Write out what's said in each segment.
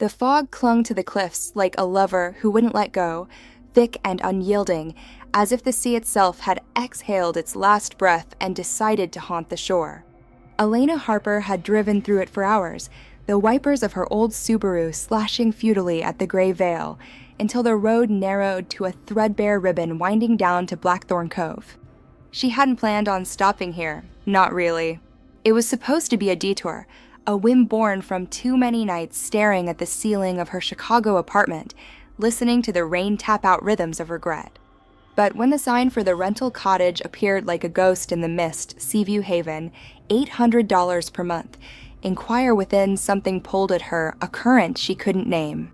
The fog clung to the cliffs like a lover who wouldn't let go, thick and unyielding, as if the sea itself had exhaled its last breath and decided to haunt the shore. Elena Harper had driven through it for hours, the wipers of her old Subaru slashing futilely at the gray veil, until the road narrowed to a threadbare ribbon winding down to Blackthorn Cove. She hadn't planned on stopping here, not really. It was supposed to be a detour, a whim born from too many nights staring at the ceiling of her Chicago apartment, listening to the rain tap-out rhythms of regret. But when the sign for the rental cottage appeared like a ghost in the mist, Seaview Haven, $800 per month, inquire within something pulled at her, a current she couldn't name.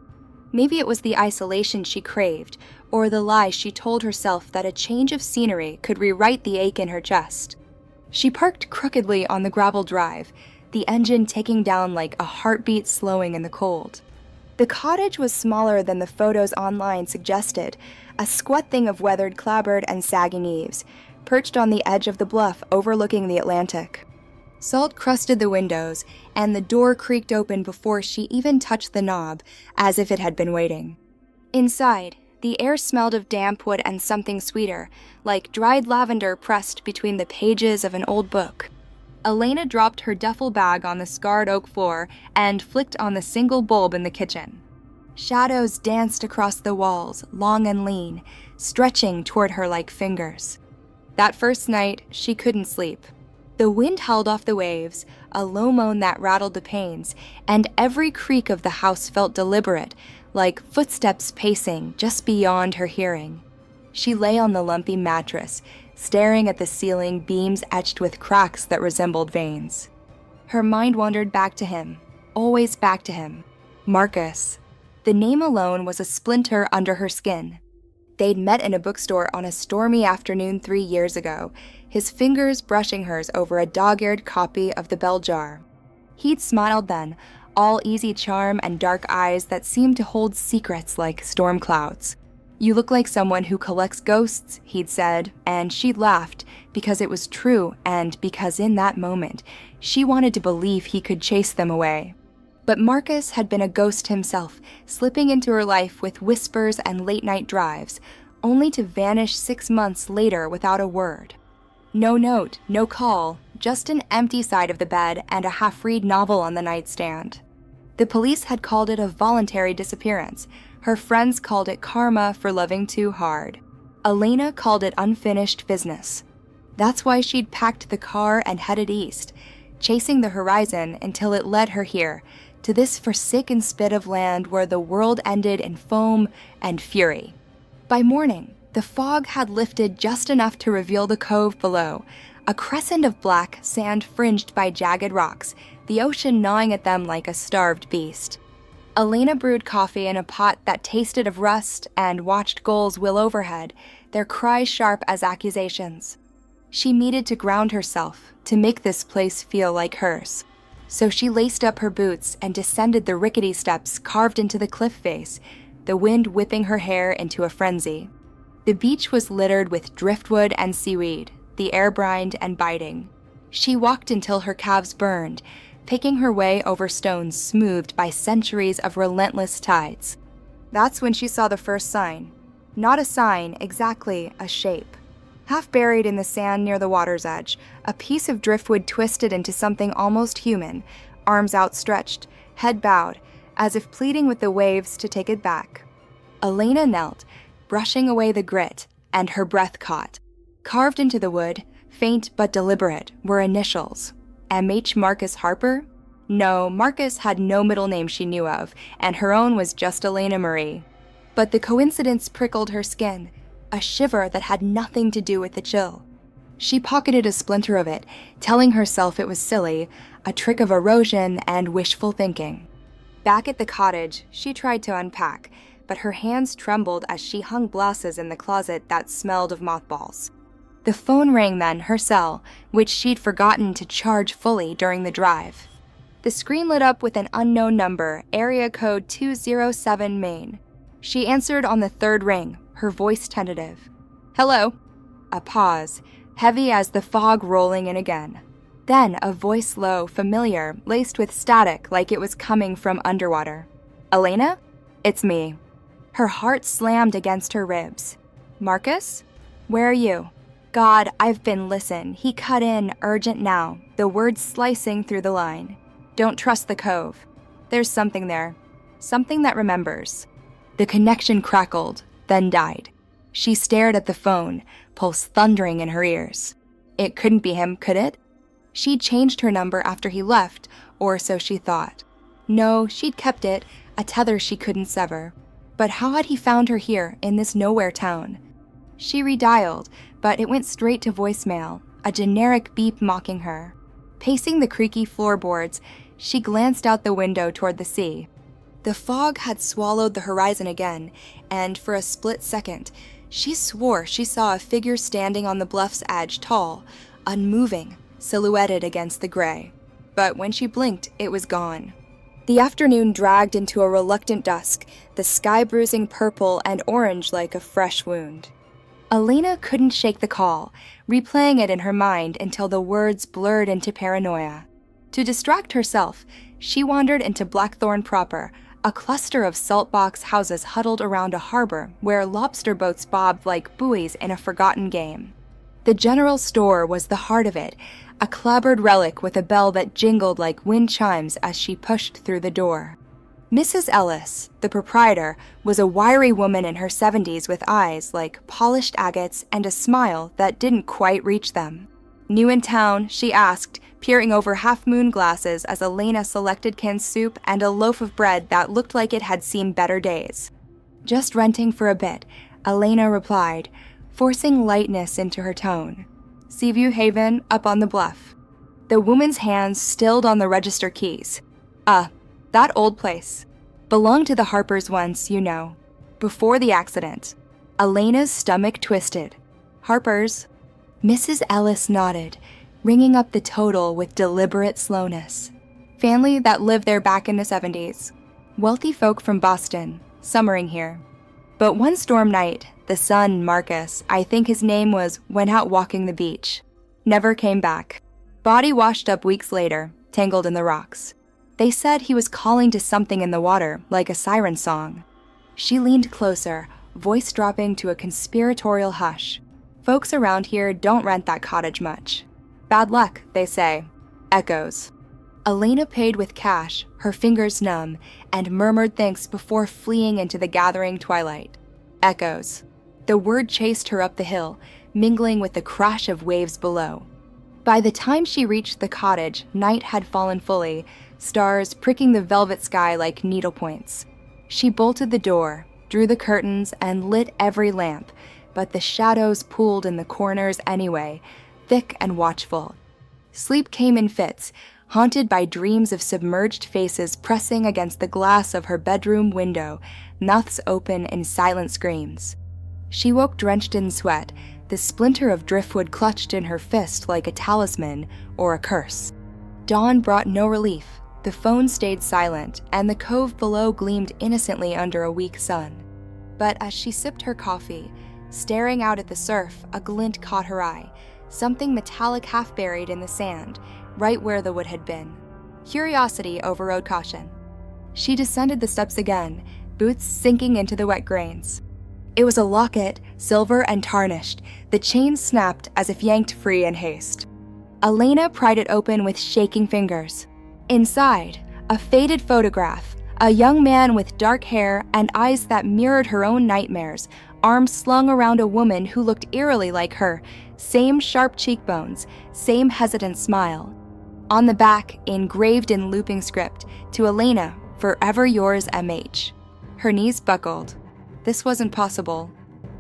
Maybe it was the isolation she craved, or the lie she told herself that a change of scenery could rewrite the ache in her chest. She parked crookedly on the gravel drive, the engine ticking down like a heartbeat slowing in the cold. The cottage was smaller than the photos online suggested, a squat thing of weathered clapboard and sagging eaves, perched on the edge of the bluff overlooking the Atlantic. Salt crusted the windows, and the door creaked open before she even touched the knob, as if it had been waiting. Inside, the air smelled of damp wood and something sweeter, like dried lavender pressed between the pages of an old book. Elena dropped her duffel bag on the scarred oak floor and flicked on the single bulb in the kitchen. Shadows danced across the walls, long and lean, stretching toward her like fingers. That first night, she couldn't sleep. The wind howled off the waves, a low moan that rattled the panes, and every creak of the house felt deliberate, like footsteps pacing just beyond her hearing. She lay on the lumpy mattress, staring at the ceiling beams etched with cracks that resembled veins. Her mind wandered back to him, always back to him. Marcus. The name alone was a splinter under her skin. They'd met in a bookstore on a stormy afternoon 3 years ago, his fingers brushing hers over a dog-eared copy of The Bell Jar. He'd smiled then, all easy charm and dark eyes that seemed to hold secrets like storm clouds. "You look like someone who collects ghosts," he'd said, and she'd laughed because it was true and because in that moment, she wanted to believe he could chase them away. But Marcus had been a ghost himself, slipping into her life with whispers and late-night drives, only to vanish 6 months later without a word. No note, no call, just an empty side of the bed and a half-read novel on the nightstand. The police had called it a voluntary disappearance. Her friends called it karma for loving too hard. Elena called it unfinished business. That's why she'd packed the car and headed east, chasing the horizon until it led her here, to this forsaken spit of land where the world ended in foam and fury. By morning, the fog had lifted just enough to reveal the cove below, a crescent of black sand fringed by jagged rocks, the ocean gnawing at them like a starved beast. Elena brewed coffee in a pot that tasted of rust and watched gulls wheel overhead, their cries sharp as accusations. She needed to ground herself, to make this place feel like hers. So she laced up her boots and descended the rickety steps carved into the cliff face, the wind whipping her hair into a frenzy. The beach was littered with driftwood and seaweed, the air brined and biting. She walked until her calves burned, picking her way over stones smoothed by centuries of relentless tides. That's when she saw the first sign. Not a sign, exactly a shape. Half buried in the sand near the water's edge, a piece of driftwood twisted into something almost human, arms outstretched, head bowed, as if pleading with the waves to take it back. Elena knelt, brushing away the grit, and her breath caught. Carved into the wood, faint but deliberate, were initials. M.H. Marcus Harper? No, Marcus had no middle name she knew of, and her own was just Elena Marie. But the coincidence prickled her skin, a shiver that had nothing to do with the chill. She pocketed a splinter of it, telling herself it was silly, a trick of erosion and wishful thinking. Back at the cottage, she tried to unpack, but her hands trembled as she hung blouses in the closet that smelled of mothballs. The phone rang then, her cell, which she'd forgotten to charge fully during the drive. The screen lit up with an unknown number, area code 207 Maine. She answered on the third ring, her voice tentative. "Hello." A pause, heavy as the fog rolling in again. Then a voice low, familiar, laced with static like it was coming from underwater. Elena? It's me. Her heart slammed against her ribs. Marcus? Where are you? God, listen. He cut in, urgent now, the words slicing through the line. Don't trust the cove. There's something there. Something that remembers. The connection crackled, then died. She stared at the phone, pulse thundering in her ears. It couldn't be him, could it? She'd changed her number after he left, or so she thought. No, she'd kept it, a tether she couldn't sever. But how had he found her here, in this nowhere town? She redialed, but it went straight to voicemail, a generic beep mocking her. Pacing the creaky floorboards, she glanced out the window toward the sea. The fog had swallowed the horizon again, and for a split second, she swore she saw a figure standing on the bluff's edge, tall, unmoving, silhouetted against the gray. But when she blinked, it was gone. The afternoon dragged into a reluctant dusk, the sky bruising purple and orange like a fresh wound. Elena couldn't shake the call, replaying it in her mind until the words blurred into paranoia. To distract herself, she wandered into Blackthorn proper, a cluster of saltbox houses huddled around a harbor where lobster boats bobbed like buoys in a forgotten game. The general store was the heart of it, a clapboard relic with a bell that jingled like wind chimes as she pushed through the door. Mrs. Ellis, the proprietor, was a wiry woman in her 70s with eyes like polished agates and a smile that didn't quite reach them. New in town, she asked, peering over half-moon glasses as Elena selected canned soup and a loaf of bread that looked like it had seen better days. Just renting for a bit, Elena replied, forcing lightness into her tone. Seaview Haven, up on the bluff. The woman's hands stilled on the register keys. That old place. Belonged to the Harpers once, you know. Before the accident. Elena's stomach twisted. Harpers. Mrs. Ellis nodded, ringing up the total with deliberate slowness. Family that lived there back in the 70s. Wealthy folk from Boston, summering here. But one storm night, the son, Marcus, I think his name was, went out walking the beach. Never came back. Body washed up weeks later, tangled in the rocks. They said he was calling to something in the water, like a siren song. She leaned closer, voice dropping to a conspiratorial hush. Folks around here don't rent that cottage much. Bad luck, they say. Echoes. Elena paid with cash, her fingers numb, and murmured thanks before fleeing into the gathering twilight. Echoes. The word chased her up the hill, mingling with the crash of waves below. By the time she reached the cottage, night had fallen fully, stars pricking the velvet sky like needlepoints. She bolted the door, drew the curtains, and lit every lamp, but the shadows pooled in the corners anyway, thick and watchful. Sleep came in fits, haunted by dreams of submerged faces pressing against the glass of her bedroom window, mouths open in silent screams. She woke drenched in sweat, the splinter of driftwood clutched in her fist like a talisman or a curse. Dawn brought no relief. The phone stayed silent, and the cove below gleamed innocently under a weak sun. But as she sipped her coffee, staring out at the surf, a glint caught her eye, something metallic half buried in the sand, right where the wood had been. Curiosity overrode caution. She descended the steps again, boots sinking into the wet grains. It was a locket, silver and tarnished, the chain snapped as if yanked free in haste. Elena pried it open with shaking fingers. Inside, a faded photograph, a young man with dark hair and eyes that mirrored her own nightmares, arms slung around a woman who looked eerily like her, same sharp cheekbones, same hesitant smile. On the back, engraved in looping script, to Elena, forever yours MH. Her knees buckled. This wasn't possible.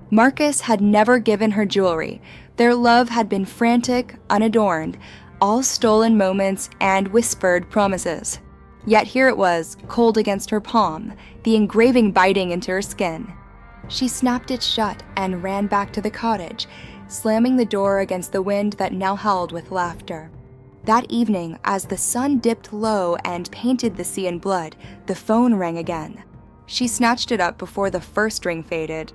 Marcus had never given her jewelry. Their love had been frantic, unadorned, all stolen moments and whispered promises. Yet here it was, cold against her palm, the engraving biting into her skin. She snapped it shut and ran back to the cottage, slamming the door against the wind that now howled with laughter. That evening, as the sun dipped low and painted the sea in blood, the phone rang again. She snatched it up before the first ring faded.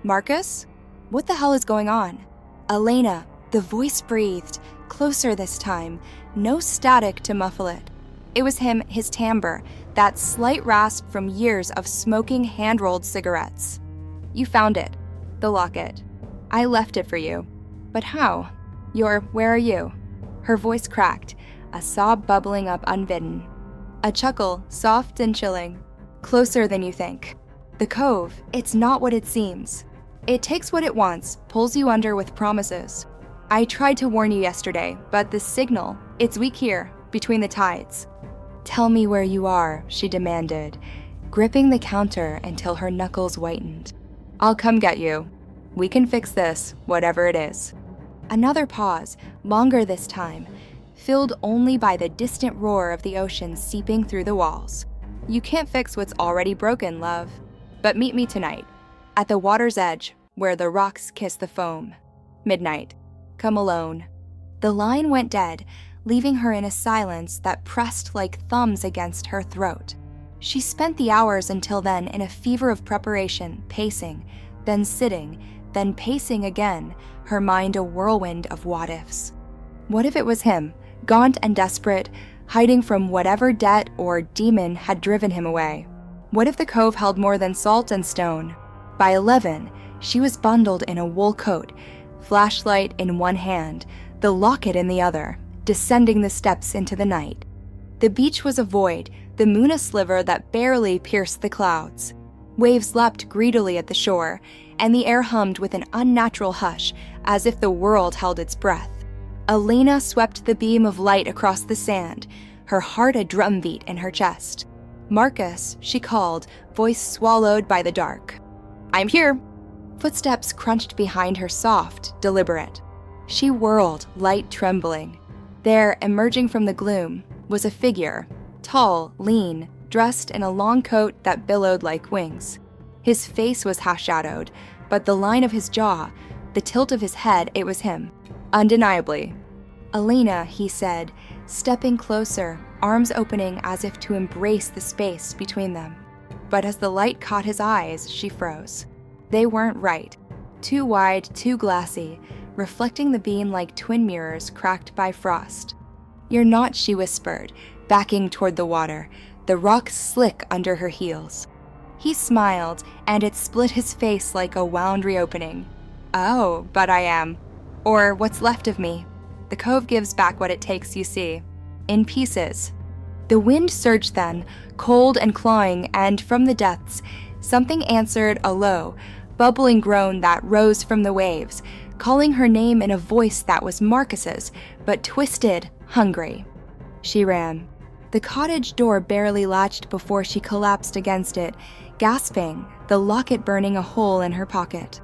Marcus? What the hell is going on? Elena, the voice breathed, closer this time, no static to muffle it. It was him, his timbre, that slight rasp from years of smoking hand-rolled cigarettes. You found it, the locket. I left it for you. But how? Where are you? Her voice cracked, a sob bubbling up unbidden. A chuckle, soft and chilling. Closer than you think. The cove, it's not what it seems. It takes what it wants, pulls you under with promises. I tried to warn you yesterday, but the signal, it's weak here, between the tides. Tell me where you are, she demanded, gripping the counter until her knuckles whitened. I'll come get you. We can fix this, whatever it is. Another pause, longer this time, filled only by the distant roar of the ocean seeping through the walls. You can't fix what's already broken, love. But meet me tonight, at the water's edge, where the rocks kiss the foam. Midnight. Come alone. The line went dead, leaving her in a silence that pressed like thumbs against her throat. She spent the hours until then in a fever of preparation, pacing, then sitting, then pacing again, her mind a whirlwind of what-ifs. What if it was him, gaunt and desperate, hiding from whatever debt or demon had driven him away? What if the cove held more than salt and stone? By 11, she was bundled in a wool coat, flashlight in one hand, the locket in the other, descending the steps into the night. The beach was a void, the moon a sliver that barely pierced the clouds. Waves lapped greedily at the shore, and the air hummed with an unnatural hush, as if the world held its breath. Elena swept the beam of light across the sand, her heart a drumbeat in her chest. Marcus, she called, voice swallowed by the dark. I'm here. Footsteps crunched behind her, soft, deliberate. She whirled, light trembling. There, emerging from the gloom, was a figure, tall, lean, dressed in a long coat that billowed like wings. His face was half-shadowed, but the line of his jaw, the tilt of his head, it was him. Undeniably. Elena, he said, stepping closer, arms opening as if to embrace the space between them. But as the light caught his eyes, she froze. They weren't right. Too wide, too glassy, reflecting the beam like twin mirrors cracked by frost. You're not, she whispered, backing toward the water, the rocks slick under her heels. He smiled, and it split his face like a wound reopening. Oh, but I am. Or what's left of me. The cove gives back what it takes, you see. In pieces. The wind surged then, cold and clawing, and from the depths, something answered a low, bubbling groan that rose from the waves, calling her name in a voice that was Marcus's, but twisted, hungry. She ran. The cottage door barely latched before she collapsed against it, gasping, the locket burning a hole in her pocket.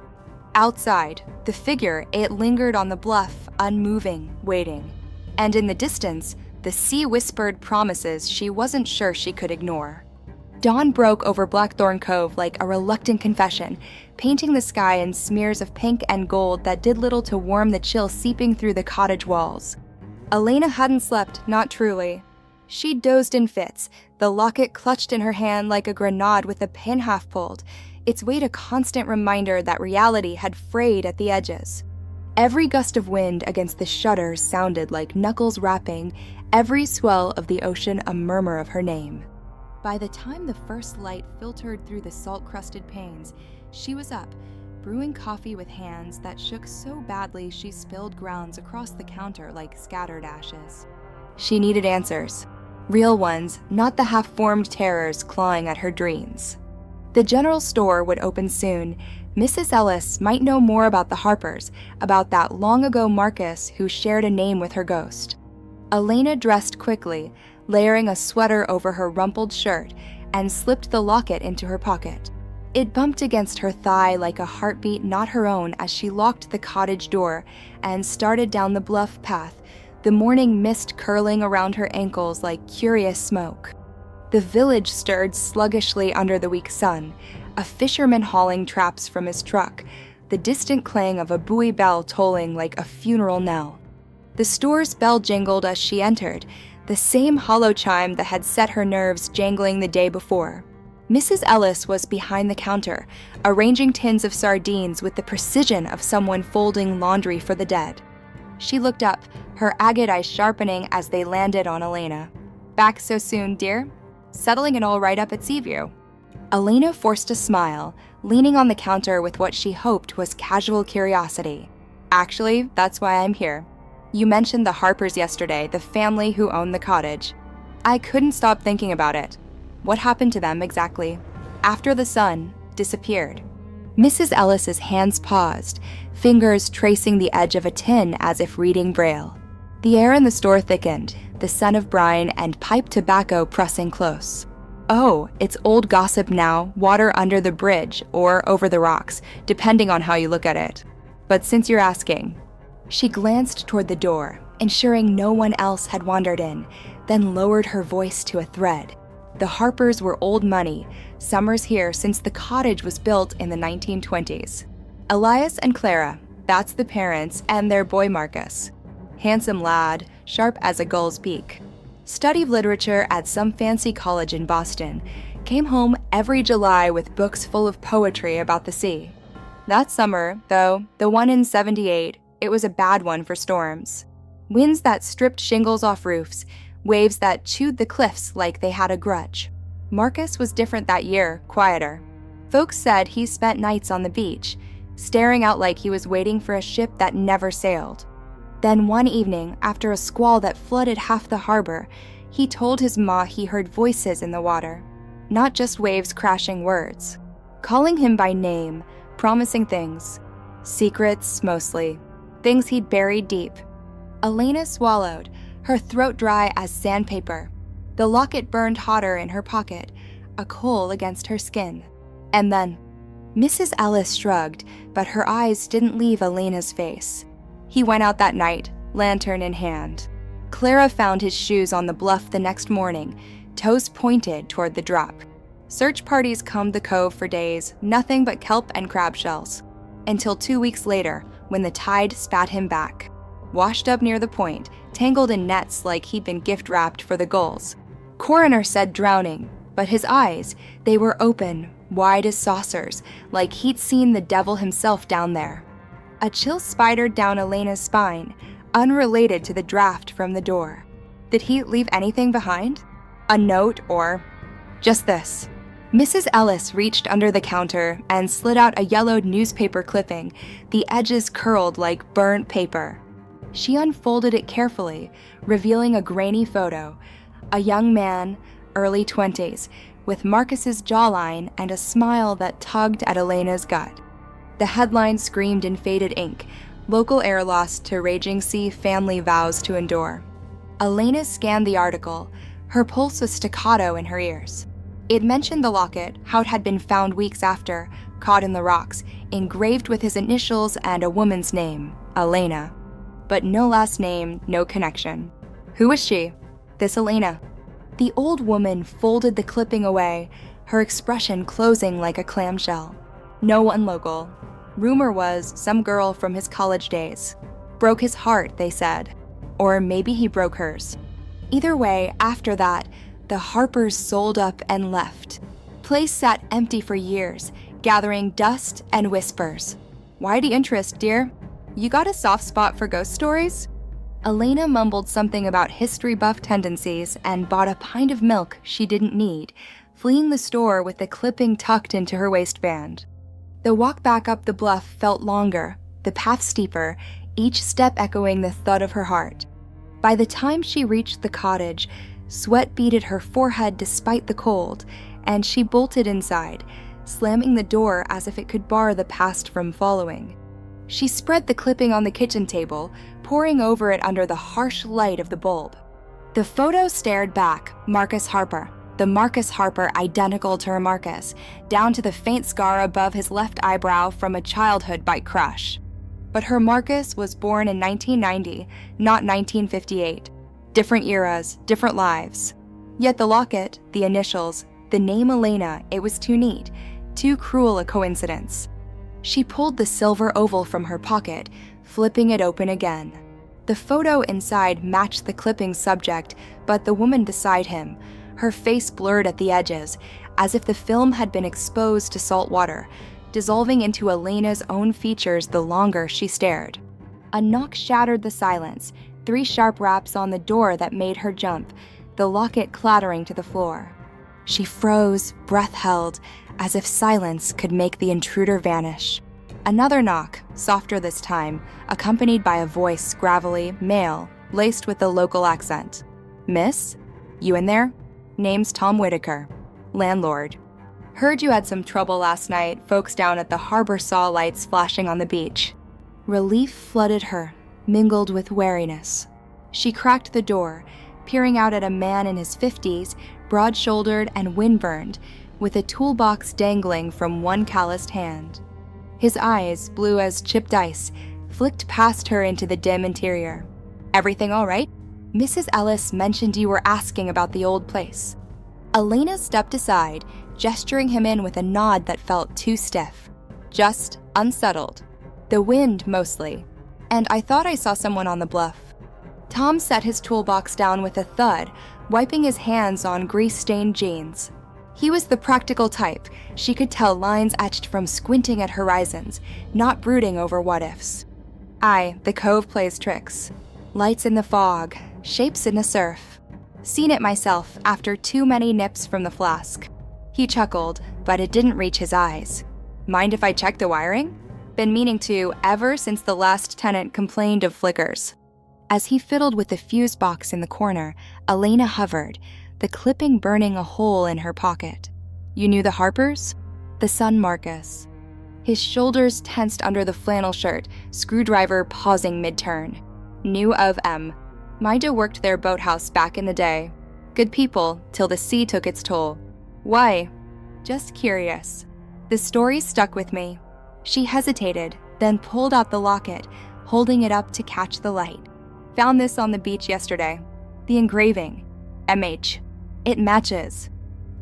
Outside, the figure, it lingered on the bluff, unmoving, waiting. And in the distance, the sea whispered promises she wasn't sure she could ignore. Dawn broke over Blackthorn Cove like a reluctant confession, painting the sky in smears of pink and gold that did little to warm the chill seeping through the cottage walls. Elena hadn't slept, not truly. She dozed in fits, the locket clutched in her hand like a grenade with the pin half pulled, its weight a constant reminder that reality had frayed at the edges. Every gust of wind against the shutters sounded like knuckles rapping, every swell of the ocean a murmur of her name. By the time the first light filtered through the salt-crusted panes, she was up, brewing coffee with hands that shook so badly she spilled grounds across the counter like scattered ashes. She needed answers. Real ones, not the half-formed terrors clawing at her dreams. The general store would open soon. Mrs. Ellis might know more about the Harpers, about that long-ago Marcus who shared a name with her ghost. Elena dressed quickly, layering a sweater over her rumpled shirt, and slipped the locket into her pocket. It bumped against her thigh like a heartbeat not her own as she locked the cottage door and started down the bluff path, the morning mist curling around her ankles like curious smoke. The village stirred sluggishly under the weak sun, a fisherman hauling traps from his truck, the distant clang of a buoy bell tolling like a funeral knell. The store's bell jingled as she entered, the same hollow chime that had set her nerves jangling the day before. Mrs. Ellis was behind the counter, arranging tins of sardines with the precision of someone folding laundry for the dead. She looked up, her agate eyes sharpening as they landed on Elena. Back so soon, dear? Settling it all right up at Seaview." Elena forced a smile, leaning on the counter with what she hoped was casual curiosity. "Actually, that's why I'm here. You mentioned the Harpers yesterday, the family who owned the cottage. I couldn't stop thinking about it. What happened to them exactly? After the son disappeared." Mrs. Ellis's hands paused, fingers tracing the edge of a tin as if reading Braille. The air in the store thickened, the scent of brine and pipe tobacco pressing close. "Oh, it's old gossip now, water under the bridge or over the rocks, depending on how you look at it. But since you're asking..." She glanced toward the door, ensuring no one else had wandered in, then lowered her voice to a thread. "The Harpers were old money, summers here since the cottage was built in the 1920s. Elias and Clara, that's the parents, and their boy Marcus. Handsome lad, sharp as a gull's beak. Studied literature at some fancy college in Boston, came home every July with books full of poetry about the sea. That summer, though, the one in '78, it was a bad one for storms. Winds that stripped shingles off roofs, waves that chewed the cliffs like they had a grudge. Marcus was different that year, quieter. Folks said he spent nights on the beach, staring out like he was waiting for a ship that never sailed. Then one evening, after a squall that flooded half the harbor, he told his ma he heard voices in the water, not just waves crashing words, calling him by name, promising things. Secrets, mostly. Things he'd buried deep." Elena swallowed, her throat dry as sandpaper. The locket burned hotter in her pocket, a coal against her skin. And then, Mrs. Ellis shrugged, but her eyes didn't leave Elena's face. He went out that night, lantern in hand. Clara found his shoes on the bluff the next morning, toes pointed toward the drop. Search parties combed the cove for days, nothing but kelp and crab shells. Until 2 weeks later, when the tide spat him back. Washed up near the point, tangled in nets like he'd been gift-wrapped for the gulls. Coroner said drowning, but his eyes, they were open, wide as saucers, like he'd seen the devil himself down there. A chill spidered down Elena's spine, unrelated to the draft from the door. Did he leave anything behind? A note or... Just this. Mrs. Ellis reached under the counter and slid out a yellowed newspaper clipping, the edges curled like burnt paper. She unfolded it carefully, revealing a grainy photo. A young man, early 20s, with Marcus's jawline and a smile that tugged at Elena's gut. The headline screamed in faded ink, "Local air loss to raging sea family vows to endure." Elena scanned the article, her pulse was staccato in her ears. It mentioned the locket, how it had been found weeks after, caught in the rocks, engraved with his initials and a woman's name, Elena. But no last name, no connection. Who was she? This Elena. The old woman folded the clipping away, her expression closing like a clamshell. No one local. Rumor was some girl from his college days. Broke his heart, they said. Or maybe he broke hers. Either way, after that, the Harpers sold up and left. Place sat empty for years, gathering dust and whispers. Why the interest, dear? You got a soft spot for ghost stories? Elena mumbled something about history buff tendencies and bought a pint of milk she didn't need, fleeing the store with the clipping tucked into her waistband. The walk back up the bluff felt longer, the path steeper, each step echoing the thud of her heart. By the time she reached the cottage, sweat beaded her forehead despite the cold, and she bolted inside, slamming the door as if it could bar the past from following. She spread the clipping on the kitchen table, poring over it under the harsh light of the bulb. The photo stared back, Marcus Harper. The Marcus Harper identical to her Marcus, down to the faint scar above his left eyebrow from a childhood bike crash. But her Marcus was born in 1990, not 1958. Different eras, different lives. Yet the locket, the initials, the name Elena, it was too neat, too cruel a coincidence. She pulled the silver oval from her pocket, flipping it open again. The photo inside matched the clipping's subject, but the woman beside him, her face blurred at the edges, as if the film had been exposed to salt water, dissolving into Elena's own features the longer she stared. A knock shattered the silence, 3 sharp raps on the door that made her jump, the locket clattering to the floor. She froze, breath held, as if silence could make the intruder vanish. Another knock, softer this time, accompanied by a voice gravelly, male, laced with a local accent. "Miss? You in there? Name's Tom Whitaker, landlord. Heard you had some trouble last night, folks down at the harbor saw lights flashing on the beach." Relief flooded her, mingled with wariness. She cracked the door, peering out at a man in his 50s, broad-shouldered and windburned, with a toolbox dangling from one calloused hand. His eyes, blue as chipped ice, flicked past her into the dim interior. "Everything all right? Mrs. Ellis mentioned you were asking about the old place." Elena stepped aside, gesturing him in with a nod that felt too stiff. "Just unsettled. The wind, mostly. And I thought I saw someone on the bluff." Tom set his toolbox down with a thud, wiping his hands on grease-stained jeans. He was the practical type. She could tell lines etched from squinting at horizons, not brooding over what-ifs. "Aye, the cove plays tricks. Lights in the fog, shapes in the surf. Seen it myself after too many nips from the flask." He chuckled, but it didn't reach his eyes. "Mind if I check the wiring? Been meaning to ever since the last tenant complained of flickers." As he fiddled with the fuse box in the corner, Elena hovered, the clipping burning a hole in her pocket. "You knew the Harpers?" "The son Marcus." His shoulders tensed under the flannel shirt, screwdriver pausing mid-turn. "Knew of M. Mida worked their boathouse back in the day. Good people, till the sea took its toll." "Why?" "Just curious." The story stuck with me. She hesitated, then pulled out the locket, holding it up to catch the light. "Found this on the beach yesterday. The engraving. MH. It matches."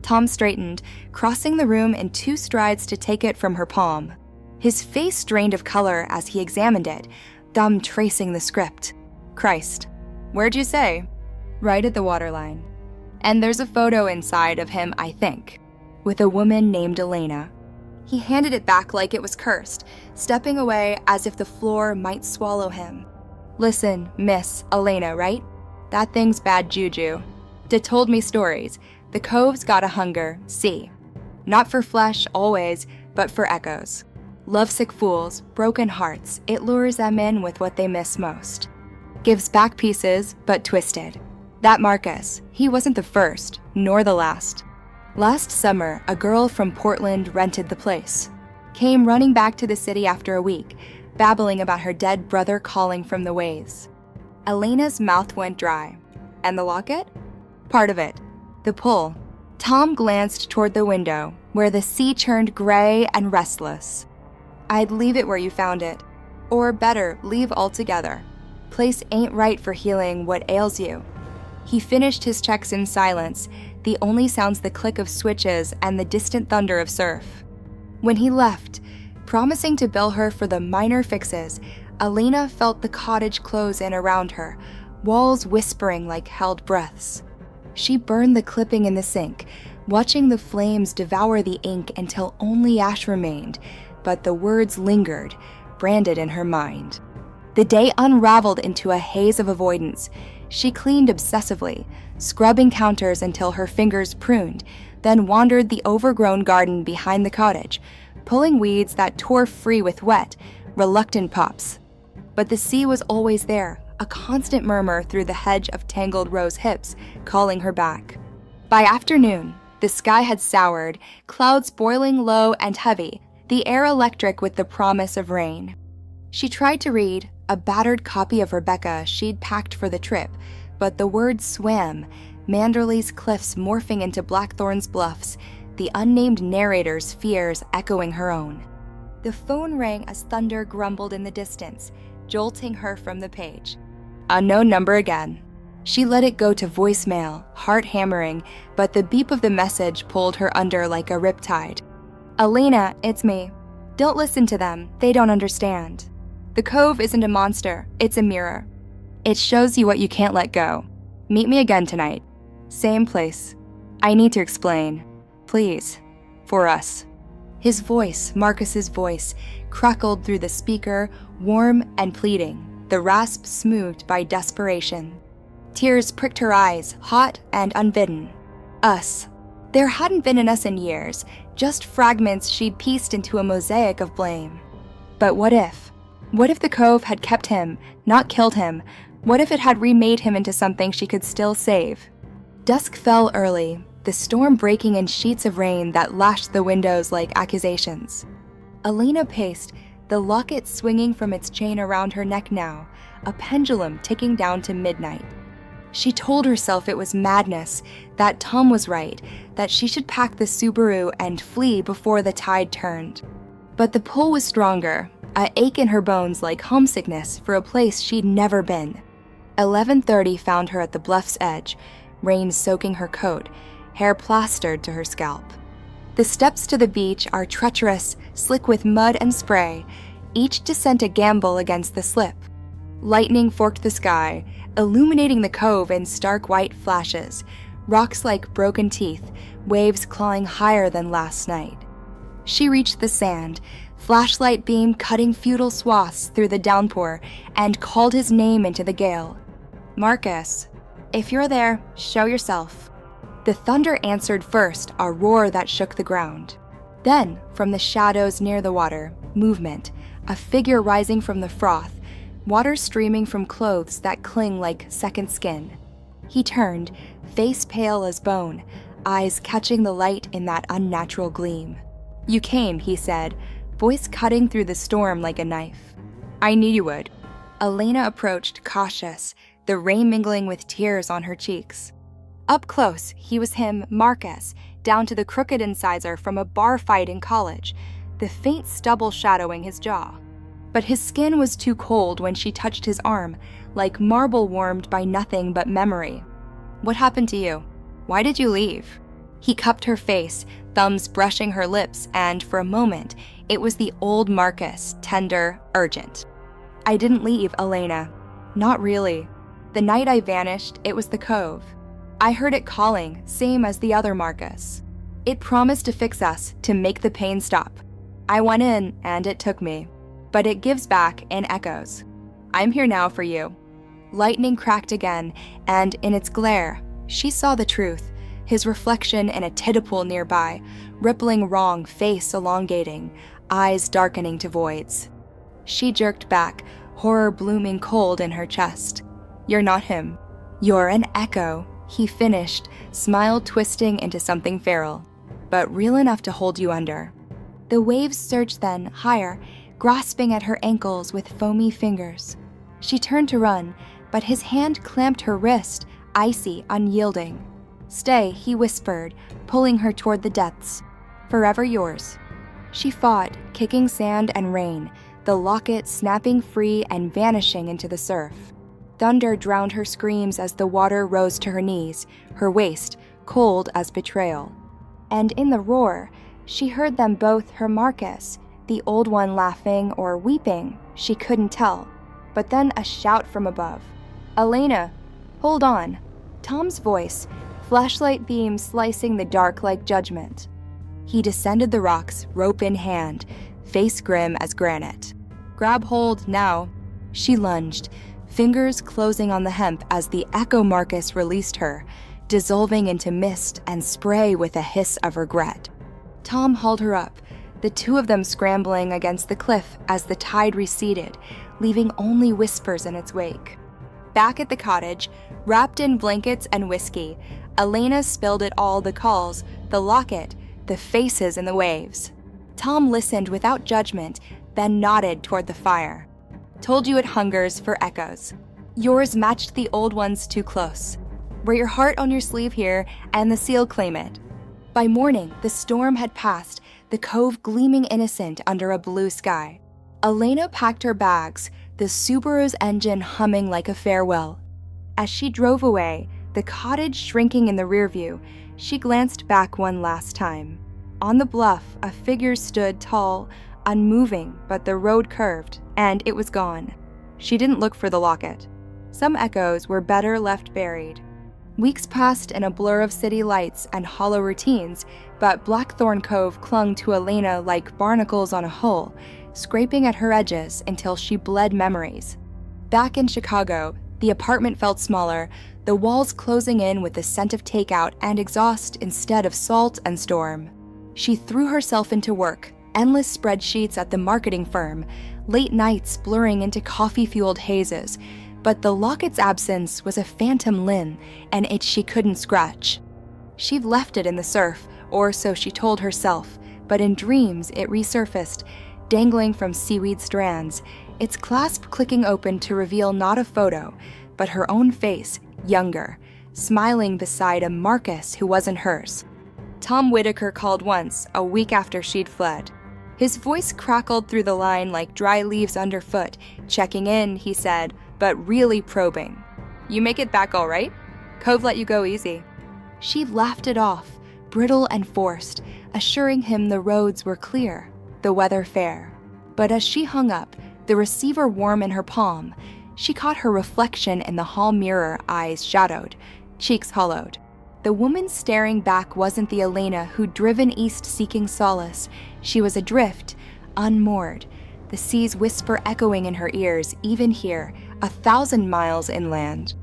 Tom straightened, crossing the room in 2 strides to take it from her palm. His face drained of color as he examined it, thumb tracing the script. "Christ. Where'd you say?" "Right at the waterline. And there's a photo inside of him, I think, with a woman named Elena." He handed it back like it was cursed, stepping away as if the floor might swallow him. "Listen, Miss Elena, right? That thing's bad juju. Told me stories. The cove's got a hunger, see. Not for flesh, always, but for echoes. Lovesick fools, broken hearts, it lures them in with what they miss most. Gives back pieces, but twisted. That Marcus, he wasn't the first, nor the last. Last summer, a girl from Portland rented the place. Came running back to the city after a week, babbling about her dead brother calling from the waves." Elena's mouth went dry. "And the locket?" "Part of it. The pull." Tom glanced toward the window, where the sea turned gray and restless. "I'd leave it where you found it. Or better, leave altogether. Place ain't right for healing what ails you." He finished his checks in silence, the only sounds the click of switches and the distant thunder of surf. When he left, promising to bill her for the minor fixes, Elena felt the cottage close in around her, walls whispering like held breaths. She burned the clipping in the sink, watching the flames devour the ink until only ash remained, but the words lingered, branded in her mind. The day unraveled into a haze of avoidance. She cleaned obsessively, scrubbing counters until her fingers pruned, then wandered the overgrown garden behind the cottage, pulling weeds that tore free with wet, reluctant pops. But the sea was always there, a constant murmur through the hedge of tangled rose hips, calling her back. By afternoon, the sky had soured, clouds boiling low and heavy, the air electric with the promise of rain. She tried to read, a battered copy of Rebecca she'd packed for the trip, but the words swam, Manderley's cliffs morphing into Blackthorn's bluffs, the unnamed narrator's fears echoing her own. The phone rang as thunder grumbled in the distance, jolting her from the page. Unknown number again. She let it go to voicemail, heart hammering, but the beep of the message pulled her under like a riptide. "Elena, it's me. Don't listen to them, they don't understand. The cove isn't a monster, it's a mirror. It shows you what you can't let go. Meet me again tonight. Same place. I need to explain. Please. For us." His voice, Marcus's voice, crackled through the speaker, warm and pleading, the rasp smoothed by desperation. Tears pricked her eyes, hot and unbidden. Us. There hadn't been an us in years, just fragments she'd pieced into a mosaic of blame. But what if? What if the cove had kept him, not killed him? What if it had remade him into something she could still save? Dusk fell early, the storm breaking in sheets of rain that lashed the windows like accusations. Elena paced, the locket swinging from its chain around her neck now, a pendulum ticking down to midnight. She told herself it was madness, that Tom was right, that she should pack the Subaru and flee before the tide turned. But the pull was stronger, an ache in her bones like homesickness for a place she'd never been. 11:30 found her at the bluff's edge, rain soaking her coat, hair plastered to her scalp. The steps to the beach are treacherous, slick with mud and spray, each descent a gamble against the slip. Lightning forked the sky, illuminating the cove in stark white flashes, rocks like broken teeth, waves clawing higher than last night. She reached the sand, flashlight beam cutting futile swaths through the downpour, and called his name into the gale. "Marcus, if you're there, show yourself." The thunder answered first, a roar that shook the ground. Then, from the shadows near the water, movement, a figure rising from the froth, water streaming from clothes that cling like second skin. He turned, face pale as bone, eyes catching the light in that unnatural gleam. "You came," he said, voice cutting through the storm like a knife. "I knew you would." Elena approached, cautious, the rain mingling with tears on her cheeks. Up close, he was him, Marcus, down to the crooked incisor from a bar fight in college, the faint stubble shadowing his jaw. But his skin was too cold when she touched his arm, like marble warmed by nothing but memory. "What happened to you? Why did you leave?" He cupped her face, thumbs brushing her lips, and for a moment, it was the old Marcus, tender, urgent. "I didn't leave, Elena. Not really. The night I vanished, it was the cove. I heard it calling, same as the other Marcus. It promised to fix us, to make the pain stop. I went in, and it took me. But it gives back in echoes. I'm here now for you." Lightning cracked again, and in its glare, she saw the truth, his reflection in a tide-pool nearby, rippling wrong, face elongating, eyes darkening to voids. She jerked back, horror blooming cold in her chest. "You're not him. You're an echo," he finished, smile twisting into something feral, "but real enough to hold you under." The waves surged then, higher, grasping at her ankles with foamy fingers. She turned to run, but his hand clamped her wrist, icy, unyielding. "Stay," he whispered, pulling her toward the depths. "Forever yours." She fought, kicking sand and rain, the locket snapping free and vanishing into the surf. Thunder drowned her screams as the water rose to her knees, her waist cold as betrayal. And in the roar, she heard them both her Marcus, the old one laughing or weeping, she couldn't tell. But then a shout from above. "Elena, hold on." Tom's voice, flashlight beam slicing the dark like judgment. He descended the rocks, rope in hand, face grim as granite. "Grab hold now." She lunged, fingers closing on the hemp as the Echo Marcus released her, dissolving into mist and spray with a hiss of regret. Tom hauled her up, the two of them scrambling against the cliff as the tide receded, leaving only whispers in its wake. Back at the cottage, wrapped in blankets and whiskey, Elena spilled it all, the calls, the locket, the faces in the waves. Tom listened without judgment, then nodded toward the fire. "Told you it hungers for echoes. Yours matched the old ones too close. Wear your heart on your sleeve here, and the seal claim it." By morning, the storm had passed, the cove gleaming innocent under a blue sky. Elena packed her bags, the Subaru's engine humming like a farewell. As she drove away, the cottage shrinking in the rearview, she glanced back one last time. On the bluff, a figure stood tall, unmoving, but the road curved, and it was gone. She didn't look for the locket. Some echoes were better left buried. Weeks passed in a blur of city lights and hollow routines, but Blackthorn Cove clung to Elena like barnacles on a hull, scraping at her edges until she bled memories. Back in Chicago, the apartment felt smaller, the walls closing in with the scent of takeout and exhaust instead of salt and storm. She threw herself into work, endless spreadsheets at the marketing firm, late nights blurring into coffee-fueled hazes, but the locket's absence was a phantom limb, an itch she couldn't scratch. She'd left it in the surf, or so she told herself, but in dreams it resurfaced, dangling from seaweed strands, its clasp clicking open to reveal not a photo, but her own face, younger, smiling beside a Marcus who wasn't hers. Tom Whitaker called once, a week after she'd fled. His voice crackled through the line like dry leaves underfoot. Checking in, he said, but really probing. "You make it back all right? Cove let you go easy." She laughed it off, brittle and forced, assuring him the roads were clear, the weather fair. But as she hung up, the receiver warm in her palm, she caught her reflection in the hall mirror, eyes shadowed, cheeks hollowed. The woman staring back wasn't the Elena who'd driven east seeking solace. She was adrift, unmoored, the sea's whisper echoing in her ears, even here, 1,000 miles inland.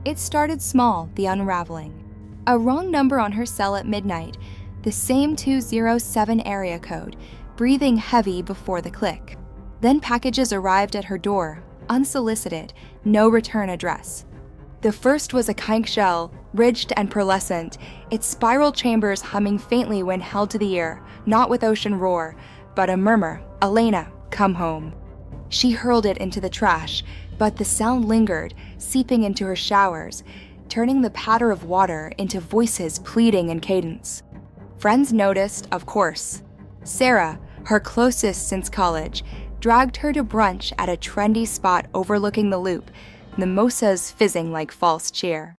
It started small, the unraveling. A wrong number on her cell at midnight, the same 207 area code, breathing heavy before the click. Then packages arrived at her door, unsolicited, no return address. The first was a conch shell, ridged and pearlescent, its spiral chambers humming faintly when held to the ear, not with ocean roar, but a murmur, "Elena, come home." She hurled it into the trash, but the sound lingered, seeping into her showers, turning the patter of water into voices pleading in cadence. Friends noticed, of course. Sarah, her closest since college, dragged her to brunch at a trendy spot overlooking the loop, mimosas fizzing like false cheer.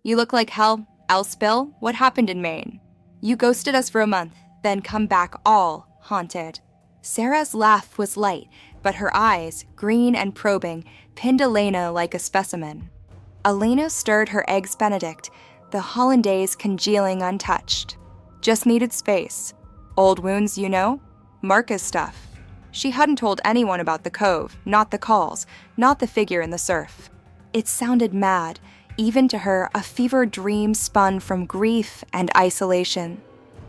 "You look like hell. I'll spill. What happened in Maine? You ghosted us for a month, then come back all haunted." Sarah's laugh was light, but her eyes, green and probing, pinned Elena like a specimen. Elena stirred her eggs Benedict, the hollandaise congealing untouched. "Just needed space. Old wounds, you know? Marcus stuff." She hadn't told anyone about the cove, not the calls, not the figure in the surf. It sounded mad, even to her, a fevered dream spun from grief and isolation.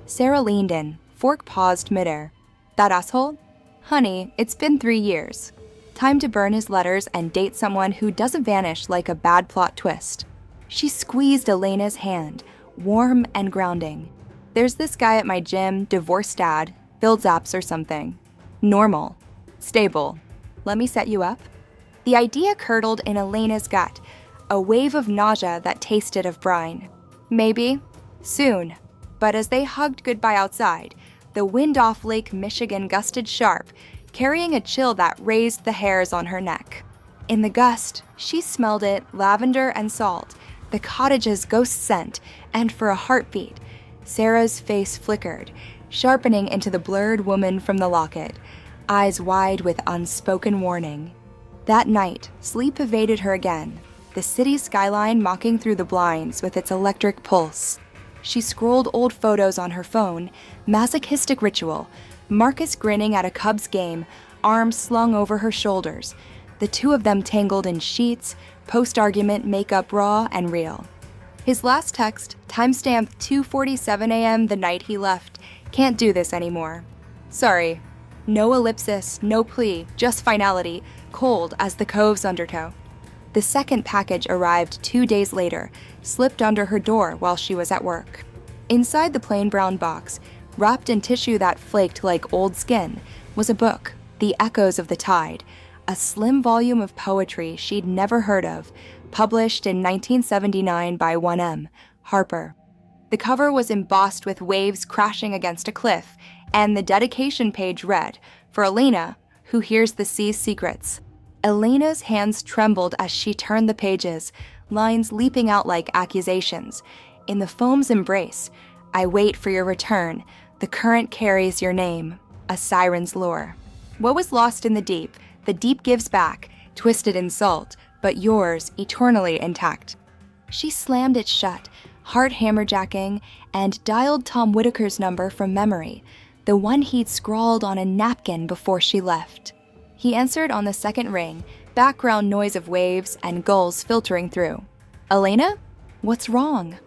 Sarah leaned in, fork paused midair. "That asshole? Honey, it's been 3 years. Time to burn his letters and date someone who doesn't vanish like a bad plot twist." She squeezed Elena's hand, warm and grounding. "There's this guy at my gym, divorced dad, builds apps or something. Normal. Stable. Let me set you up?" The idea curdled in Elena's gut, a wave of nausea that tasted of brine. Maybe. Soon. But as they hugged goodbye outside, the wind off Lake Michigan gusted sharp, carrying a chill that raised the hairs on her neck. In the gust, she smelled it, lavender and salt, the cottage's ghost scent, and for a heartbeat, Sarah's face flickered, sharpening into the blurred woman from the locket, eyes wide with unspoken warning. That night, sleep evaded her again, the city skyline mocking through the blinds with its electric pulse. She scrolled old photos on her phone, masochistic ritual, Marcus grinning at a Cubs game, arms slung over her shoulders, the two of them tangled in sheets, post-argument makeup raw and real. His last text, timestamped 2:47 a.m. the night he left, "Can't do this anymore. Sorry." No ellipsis, no plea, just finality, cold as the cove's undertow. The second package arrived 2 days later, slipped under her door while she was at work. Inside the plain brown box, wrapped in tissue that flaked like old skin, was a book, The Echoes of the Tide, a slim volume of poetry she'd never heard of, published in 1979 by 1M, Harper. The cover was embossed with waves crashing against a cliff, and the dedication page read, "For Elena, who hears the sea's secrets." Elena's hands trembled as she turned the pages, lines leaping out like accusations. In the foam's embrace, "I wait for your return. The current carries your name. A siren's lure. What was lost in the deep gives back, twisted in salt, but yours eternally intact." She slammed it shut, heart hammerjacking, and dialed Tom Whitaker's number from memory, the one he'd scrawled on a napkin before she left. He answered on the second ring, background noise of waves and gulls filtering through. "Elena? What's wrong?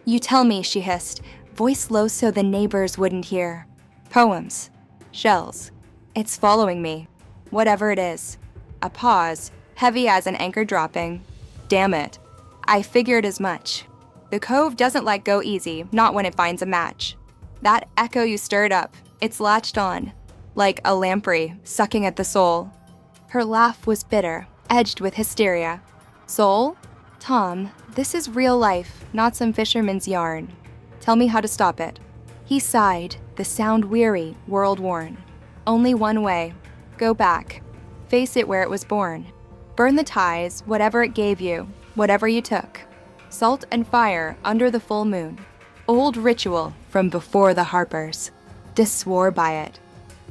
You tell me, she hissed, voice low so the neighbors wouldn't hear. Poems. Shells. It's following me. Whatever it is. A pause, heavy as an anchor dropping. Damn it. I figured as much. The cove doesn't let go easy, not when it finds a match. That echo you stirred up, it's latched on. Like a lamprey, sucking at the soul. Her laugh was bitter, edged with hysteria. Soul? Tom, this is real life, not some fisherman's yarn. Tell me how to stop it. He sighed, the sound weary, world-worn. Only one way. Go back. Face it where it was born. Burn the ties, whatever it gave you, whatever you took. Salt and fire under the full moon. Old ritual from before the Harpers. Swore by it.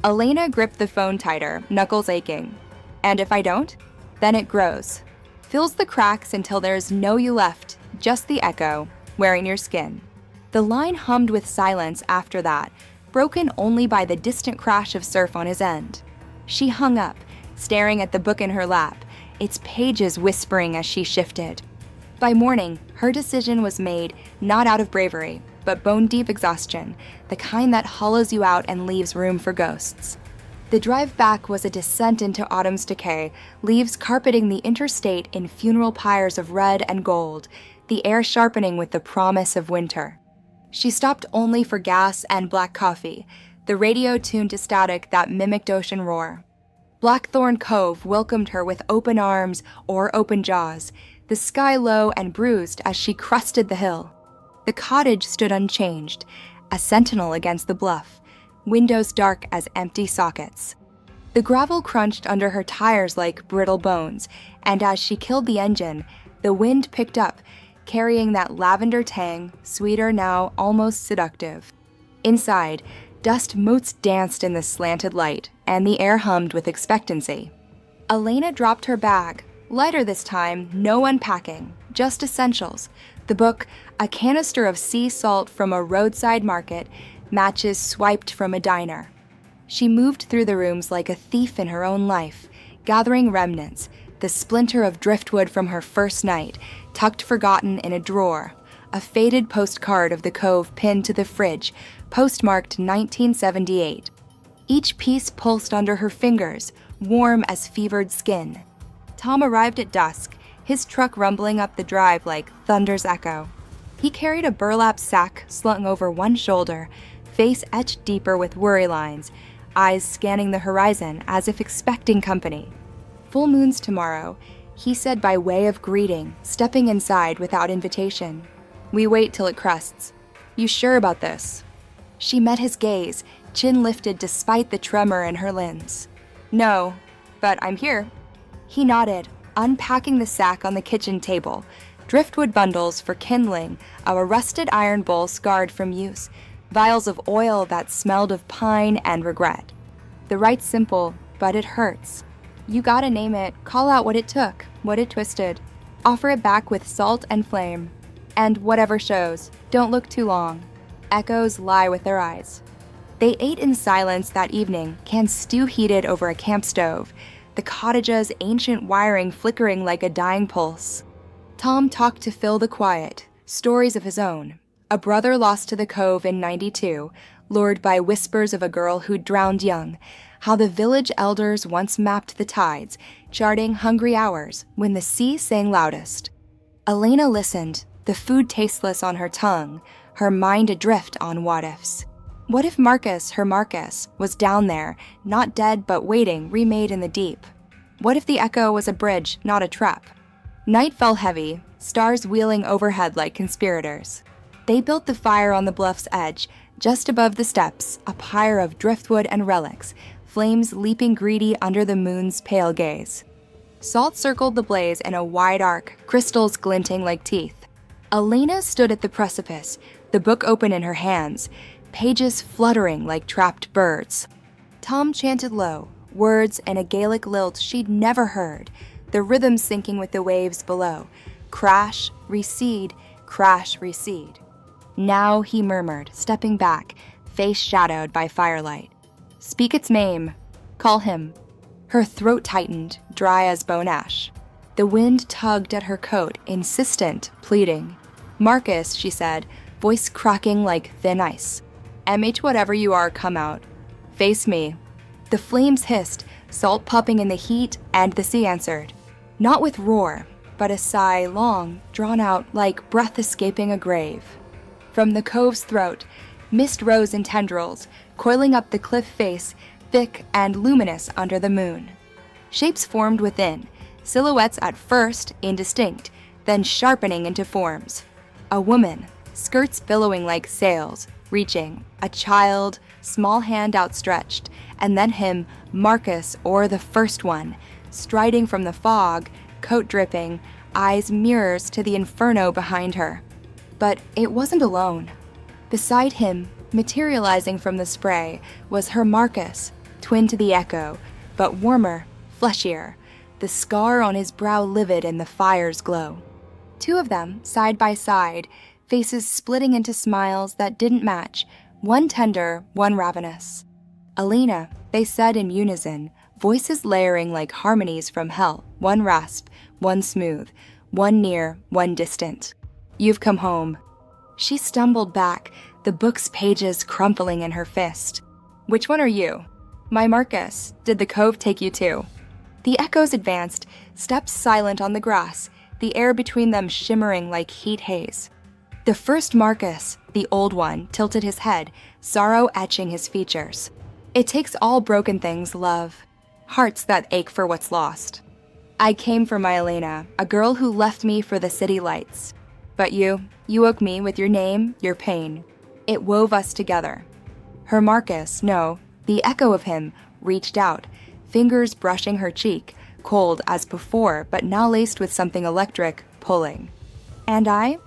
Elena gripped the phone tighter, knuckles aching. And if I don't? Then it grows. Fills the cracks until there's no you left, just the echo, wearing your skin. The line hummed with silence after that, broken only by the distant crash of surf on his end. She hung up, staring at the book in her lap, its pages whispering as she shifted. By morning, her decision was made not out of bravery, but bone-deep exhaustion, the kind that hollows you out and leaves room for ghosts. The drive back was a descent into autumn's decay, leaves carpeting the interstate in funeral pyres of red and gold, the air sharpening with the promise of winter. She stopped only for gas and black coffee, the radio tuned to static that mimicked ocean roar. Blackthorn Cove welcomed her with open arms or open jaws, the sky low and bruised as she crested the hill. The cottage stood unchanged, a sentinel against the bluff, windows dark as empty sockets. The gravel crunched under her tires like brittle bones, and as she killed the engine, the wind picked up, carrying that lavender tang, sweeter now, almost seductive. Inside, dust motes danced in the slanted light, and the air hummed with expectancy. Elena dropped her bag, lighter this time, no unpacking, just essentials. The book, a canister of sea salt from a roadside market, matches swiped from a diner. She moved through the rooms like a thief in her own life, gathering remnants, the splinter of driftwood from her first night, tucked forgotten in a drawer, a faded postcard of the cove pinned to the fridge, postmarked 1978. Each piece pulsed under her fingers, warm as fevered skin. Tom arrived at dusk, his truck rumbling up the drive like thunder's echo. He carried a burlap sack slung over one shoulder, face etched deeper with worry lines, eyes scanning the horizon as if expecting company. Full moon's tomorrow, he said by way of greeting, stepping inside without invitation. We wait till it crests. You sure about this? She met his gaze, chin lifted despite the tremor in her limbs. No, but I'm here. He nodded, unpacking the sack on the kitchen table, driftwood bundles for kindling, a rusted iron bowl scarred from use, vials of oil that smelled of pine and regret. The rite's simple, but it hurts. You gotta name it, call out what it took, what it twisted. Offer it back with salt and flame. And whatever shows, don't look too long. Echoes lie with their eyes. They ate in silence that evening, canned stew heated over a camp stove, the cottage's ancient wiring flickering like a dying pulse. Tom talked to fill the quiet, stories of his own. A brother lost to the cove in '92, lured by whispers of a girl who'd drowned young, how the village elders once mapped the tides, charting hungry hours when the sea sang loudest. Elena listened, the food tasteless on her tongue, her mind adrift on what-ifs. What if Marcus, her Marcus, was down there, not dead but waiting, remade in the deep? What if the echo was a bridge, not a trap? Night fell heavy, stars wheeling overhead like conspirators. They built the fire on the bluff's edge, just above the steps, a pyre of driftwood and relics, flames leaping greedy under the moon's pale gaze. Salt circled the blaze in a wide arc, crystals glinting like teeth. Elena stood at the precipice, the book open in her hands, pages fluttering like trapped birds. Tom chanted low, words in a Gaelic lilt she'd never heard, the rhythm syncing with the waves below. Crash, recede, crash, recede. Now, he murmured, stepping back, face shadowed by firelight. Speak its name. Call him. Her throat tightened, dry as bone ash. The wind tugged at her coat, insistent, pleading. "Marcus," she said, voice cracking like thin ice. "MH whatever you are, come out. Face me." The flames hissed, salt popping in the heat, and the sea answered. Not with roar, but a sigh long, drawn out like breath escaping a grave. From the cove's throat, mist rose in tendrils, coiling up the cliff face, thick and luminous under the moon. Shapes formed within, silhouettes at first indistinct, then sharpening into forms. A woman, skirts billowing like sails, reaching, a child, small hand outstretched, and then him, Marcus, or the first one, striding from the fog, coat dripping, eyes mirrors to the inferno behind her. But it wasn't alone. Beside him, materializing from the spray, was her Marcus, twin to the echo, but warmer, fleshier, the scar on his brow livid in the fire's glow. Two of them, side by side, faces splitting into smiles that didn't match, one tender, one ravenous. "Elena," they said in unison, voices layering like harmonies from hell, one rasp, one smooth, one near, one distant. "You've come home." She stumbled back, the book's pages crumpling in her fist. "Which one are you?" "My Marcus. Did the cove take you too?" The echoes advanced, steps silent on the grass, the air between them shimmering like heat haze. The first Marcus, the old one, tilted his head, sorrow etching his features. "It takes all broken things, love. Hearts that ache for what's lost. I came for my Elena, a girl who left me for the city lights. But you woke me with your name, your pain. It wove us together." Her Marcus, no, the echo of him, reached out, fingers brushing her cheek, cold as before, but now laced with something electric, pulling. "And I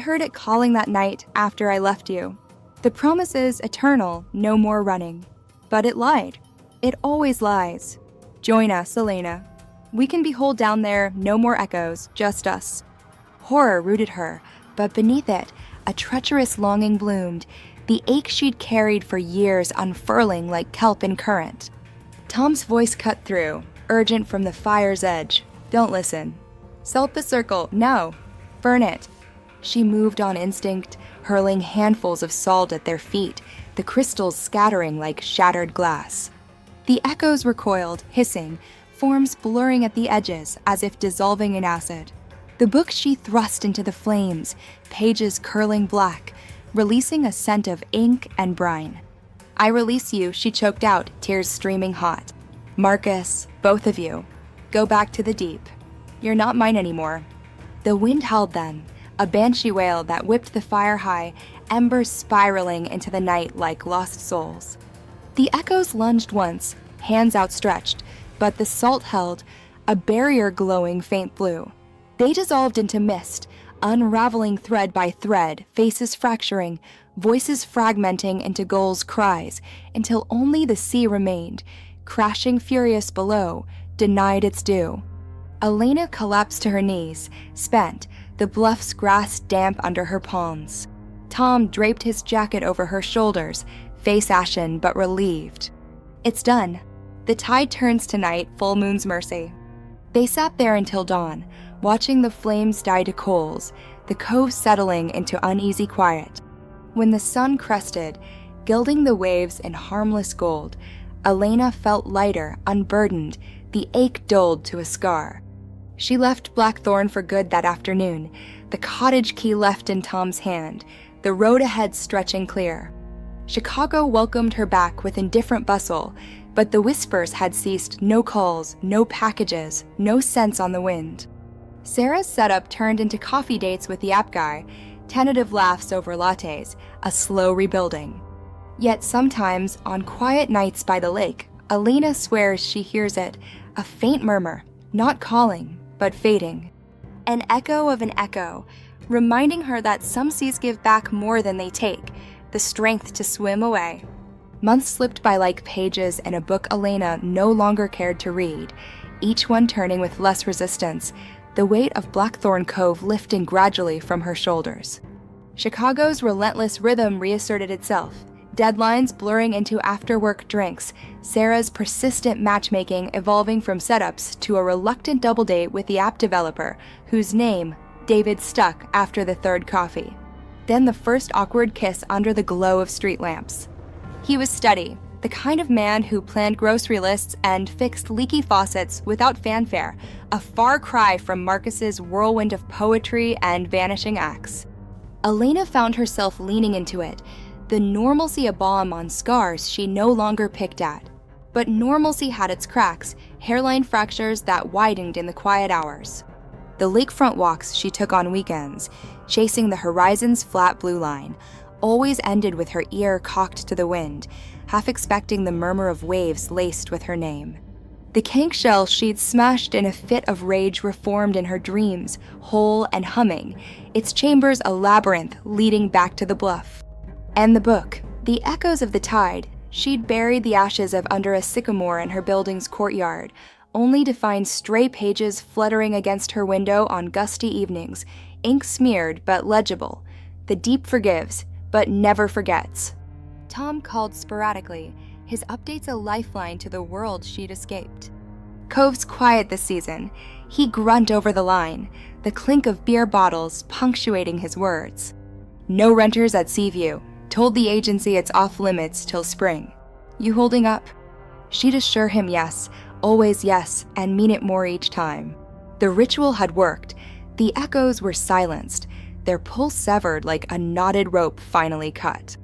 heard it calling that night after I left you. The promise is eternal, no more running. But it lied. It always lies. Join us, Elena. We can behold down there no more echoes, just us." Horror rooted her, but beneath it, a treacherous longing bloomed, the ache she'd carried for years unfurling like kelp in current. Tom's voice cut through, urgent from the fire's edge. "Don't listen. Salt the circle, no. Burn it." She moved on instinct, hurling handfuls of salt at their feet, the crystals scattering like shattered glass. The echoes recoiled, hissing, forms blurring at the edges as if dissolving in acid. The book she thrust into the flames, pages curling black, releasing a scent of ink and brine. "I release you," she choked out, tears streaming hot. "Marcus, both of you, go back to the deep. You're not mine anymore." The wind held them, a banshee wail that whipped the fire high, embers spiraling into the night like lost souls. The echoes lunged once, hands outstretched, but the salt held, a barrier glowing faint blue. They dissolved into mist, unraveling thread by thread, faces fracturing, voices fragmenting into gulls' cries, until only the sea remained, crashing furious below, denied its due. Elena collapsed to her knees, spent, the bluff's grass damp under her palms. Tom draped his jacket over her shoulders, face ashen but relieved. "It's done. The tide turns tonight, full moon's mercy." They sat there until dawn, watching the flames die to coals, the cove settling into uneasy quiet. When the sun crested, gilding the waves in harmless gold, Elena felt lighter, unburdened, the ache dulled to a scar. She left Blackthorn for good that afternoon, the cottage key left in Tom's hand, the road ahead stretching clear. Chicago welcomed her back with indifferent bustle, but the whispers had ceased, no calls, no packages, no scents on the wind. Sarah's setup turned into coffee dates with the app guy, tentative laughs over lattes, a slow rebuilding. Yet sometimes, on quiet nights by the lake, Elena swears she hears it, a faint murmur, not calling, but fading. An echo of an echo, reminding her that some seas give back more than they take, the strength to swim away. Months slipped by like pages in a book Elena no longer cared to read, each one turning with less resistance, the weight of Blackthorn Cove lifting gradually from her shoulders. Chicago's relentless rhythm reasserted itself, deadlines blurring into after-work drinks, Sarah's persistent matchmaking evolving from setups to a reluctant double date with the app developer, whose name, David stuck after the third coffee. Then the first awkward kiss under the glow of street lamps. He was steady, the kind of man who planned grocery lists and fixed leaky faucets without fanfare, a far cry from Marcus's whirlwind of poetry and vanishing acts. Elena found herself leaning into it, the normalcy a balm on scars she no longer picked at. But normalcy had its cracks, hairline fractures that widened in the quiet hours. The lakefront walks she took on weekends, chasing the horizon's flat blue line, always ended with her ear cocked to the wind, half expecting the murmur of waves laced with her name. The conch shell she'd smashed in a fit of rage reformed in her dreams, whole and humming, its chambers a labyrinth leading back to the bluff. And the book, the echoes of the tide, she'd buried the ashes of under a sycamore in her building's courtyard, only to find stray pages fluttering against her window on gusty evenings, ink smeared but legible. The deep forgives, but never forgets. Tom called sporadically, his updates a lifeline to the world she'd escaped. Cove's quiet this season. He grunt over the line, the clink of beer bottles punctuating his words. No renters at Seaview. Told the agency it's off limits till spring. You holding up? She'd assure him yes, always yes, and mean it more each time. The ritual had worked. The echoes were silenced, their pull severed like a knotted rope finally cut.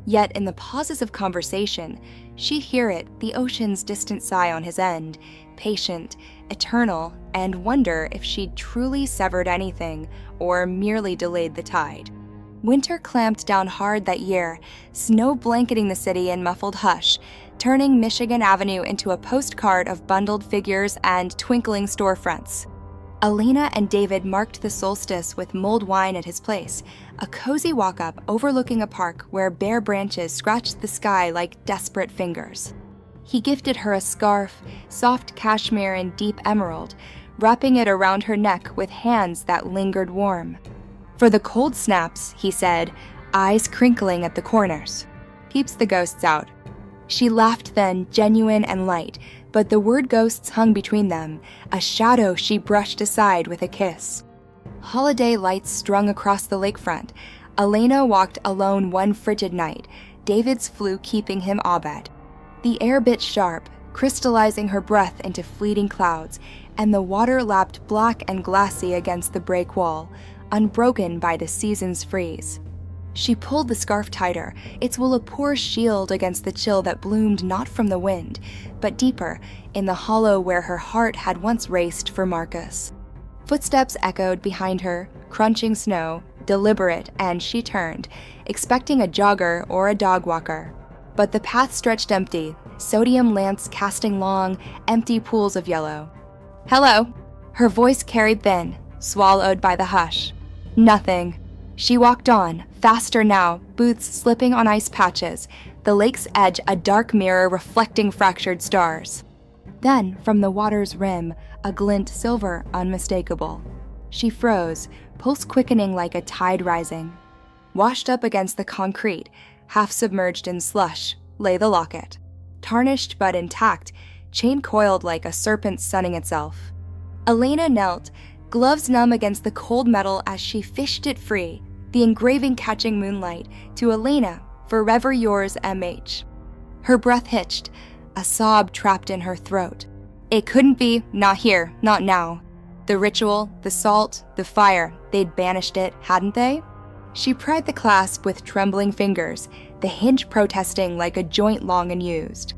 Yet in the pauses of conversation, she'd hear it, the ocean's distant sigh on his end, patient, eternal, and wonder if she'd truly severed anything or merely delayed the tide. Winter clamped down hard that year, snow blanketing the city in muffled hush, turning Michigan Avenue into a postcard of bundled figures and twinkling storefronts. Elena and David marked the solstice with mulled wine at his place, a cozy walk-up overlooking a park where bare branches scratched the sky like desperate fingers. He gifted her a scarf, soft cashmere and deep emerald, wrapping it around her neck with hands that lingered warm. For the cold snaps, he said, eyes crinkling at the corners. Keeps the ghosts out. She laughed then, genuine and light, but the word ghosts hung between them, a shadow she brushed aside with a kiss. Holiday lights strung across the lakefront. Elena walked alone one frigid night, David's flu keeping him abed. The air bit sharp, crystallizing her breath into fleeting clouds, and the water lapped black and glassy against the break wall, unbroken by the season's freeze. She pulled the scarf tighter, its wool a poor shield against the chill that bloomed not from the wind, but deeper, in the hollow where her heart had once raced for Marcus. Footsteps echoed behind her, crunching snow, deliberate, and she turned, expecting a jogger or a dog walker. But the path stretched empty, sodium lamps casting long, empty pools of yellow. "Hello." Her voice carried thin, swallowed by the hush. Nothing. She walked on, faster now, boots slipping on ice patches, the lake's edge a dark mirror reflecting fractured stars. Then, from the water's rim, a glint silver unmistakable. She froze, pulse quickening like a tide rising. Washed up against the concrete, half submerged in slush, lay the locket. Tarnished but intact, chain coiled like a serpent sunning itself. Elena knelt, gloves numb against the cold metal as she fished it free, the engraving catching moonlight, to Elena, forever yours, M.H. Her breath hitched, a sob trapped in her throat. It couldn't be, not here, not now. The ritual, the salt, the fire, they'd banished it, hadn't they? She pried the clasp with trembling fingers, the hinge protesting like a joint long unused.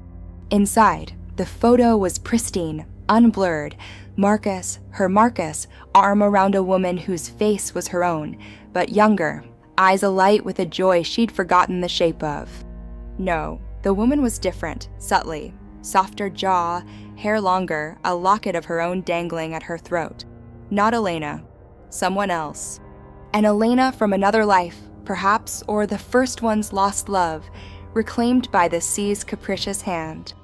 Inside, the photo was pristine, unblurred, Marcus, her Marcus, arm around a woman whose face was her own, but younger, eyes alight with a joy she'd forgotten the shape of. No, the woman was different, subtly, softer jaw, hair longer, a locket of her own dangling at her throat. Not Elena, someone else. An Elena from another life, perhaps, or the first one's lost love, reclaimed by the sea's capricious hand.